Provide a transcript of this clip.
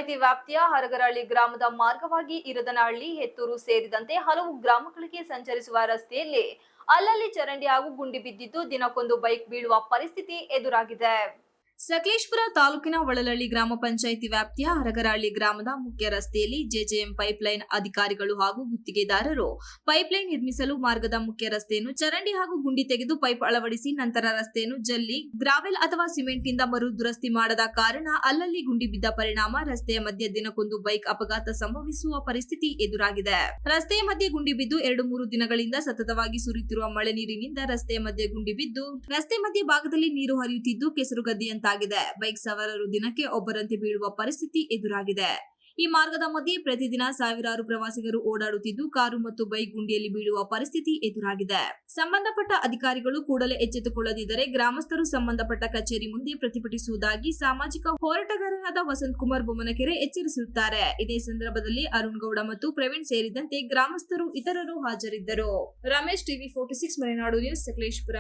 ಪಂಚಾಯಿತಿ ವ್ಯಾಪ್ತಿಯ ಹರಗರಹಳ್ಳಿ ಗ್ರಾಮದ ಮಾರ್ಗವಾಗಿ ಇರದನಹಳ್ಳಿ, ಹೆತ್ತೂರು ಸೇರಿದಂತೆ ಹಲವು ಗ್ರಾಮಗಳಿಗೆ ಸಂಚರಿಸುವ ರಸ್ತೆಯಲ್ಲಿ ಅಲ್ಲಲ್ಲಿ ಚರಂಡಿ ಹಾಗೂ ಗುಂಡಿ ಬಿದ್ದಿದ್ದು ದಿನಕ್ಕೊಂದು ಬೈಕ್ ಬೀಳುವ ಪರಿಸ್ಥಿತಿ ಎದುರಾಗಿದೆ. ಸಕಲೇಶಪುರ ತಾಲೂಕಿನ ಹೊಳಲಹಳ್ಳಿ ಗ್ರಾಮ ಪಂಚಾಯಿತಿ ವ್ಯಾಪ್ತಿಯ ಹರಗರಹಳ್ಳಿ ಗ್ರಾಮದ ಮುಖ್ಯ ರಸ್ತೆಯಲ್ಲಿ ಜೆಜೆಎಂ ಪೈಪ್ಲೈನ್ ಅಧಿಕಾರಿಗಳು ಹಾಗೂ ಗುತ್ತಿಗೆದಾರರು ಪೈಪ್ಲೈನ್ ನಿರ್ಮಿಸಲು ಮಾರ್ಗದ ಮುಖ್ಯ ರಸ್ತೆಯನ್ನು ಚರಂಡಿ ಹಾಗೂ ಗುಂಡಿ ತೆಗೆದು ಪೈಪ್ ಅಳವಡಿಸಿ ನಂತರ ರಸ್ತೆಯನ್ನು ಜಲ್ಲಿ, ಗ್ರಾವೆಲ್ ಅಥವಾ ಸಿಮೆಂಟ್ನಿಂದ ಮರು ದುರಸ್ತಿ ಮಾಡದ ಕಾರಣ ಅಲ್ಲಲ್ಲಿ ಗುಂಡಿ ಬಿದ್ದ ಪರಿಣಾಮ ರಸ್ತೆಯ ಮಧ್ಯೆ ದಿನಕ್ಕೊಂದು ಬೈಕ್ ಅಪಘಾತ ಸಂಭವಿಸುವ ಪರಿಸ್ಥಿತಿ ಎದುರಾಗಿದೆ. ರಸ್ತೆಯ ಮಧ್ಯೆ ಗುಂಡಿ ಬಿದ್ದು 2-3 ದಿನಗಳಿಂದ ಸತತವಾಗಿ ಸುರಿಯುತ್ತಿರುವ ಮಳೆ ನೀರಿನಿಂದ ರಸ್ತೆಯ ಮಧ್ಯೆ ಗುಂಡಿ ಬಿದ್ದು ರಸ್ತೆ ಮಧ್ಯೆ ಭಾಗದಲ್ಲಿ ನೀರು ಹರಿಯುತ್ತಿದ್ದು ಕೆಸರುಗದ್ದೆಯಂತೆ ಬೈಕ್ ಸವಾರರು ದಿನಕ್ಕೆ ಒಬ್ಬರಂತೆ ಬೀಳುವ ಪರಿಸ್ಥಿತಿ ಎದುರಾಗಿದೆ. ಈ ಮಾರ್ಗದ ಮಧ್ಯೆ ಪ್ರತಿದಿನ ಸಾವಿರಾರು ಪ್ರವಾಸಿಗರು ಓಡಾಡುತ್ತಿದ್ದು ಕಾರು ಮತ್ತು ಬೈಕ್ ಗುಂಡಿಯಲ್ಲಿ ಬೀಳುವ ಪರಿಸ್ಥಿತಿ ಎದುರಾಗಿದೆ. ಸಂಬಂಧಪಟ್ಟ ಅಧಿಕಾರಿಗಳು ಕೂಡಲೇ ಎಚ್ಚೆತ್ತುಕೊಳ್ಳದಿದ್ದರೆ ಗ್ರಾಮಸ್ಥರು ಸಂಬಂಧಪಟ್ಟ ಕಚೇರಿ ಮುಂದೆ ಪ್ರತಿಭಟಿಸುವುದಾಗಿ ಸಾಮಾಜಿಕ ಹೋರಾಟಗಾರರಾದ ವಸಂತ್ ಕುಮಾರ್ ಬೊಮ್ಮನಕೆರೆ ಎಚ್ಚರಿಸಿರುತ್ತಾರೆ. ಇದೇ ಸಂದರ್ಭದಲ್ಲಿ ಅರುಣ್ ಗೌಡ ಮತ್ತು ಪ್ರವೀಣ್ ಸೇರಿದಂತೆ ಗ್ರಾಮಸ್ಥರು ಇತರರು ಹಾಜರಿದ್ದರು. Ramesh, TV 46 Malenadu news, Sakleshpur.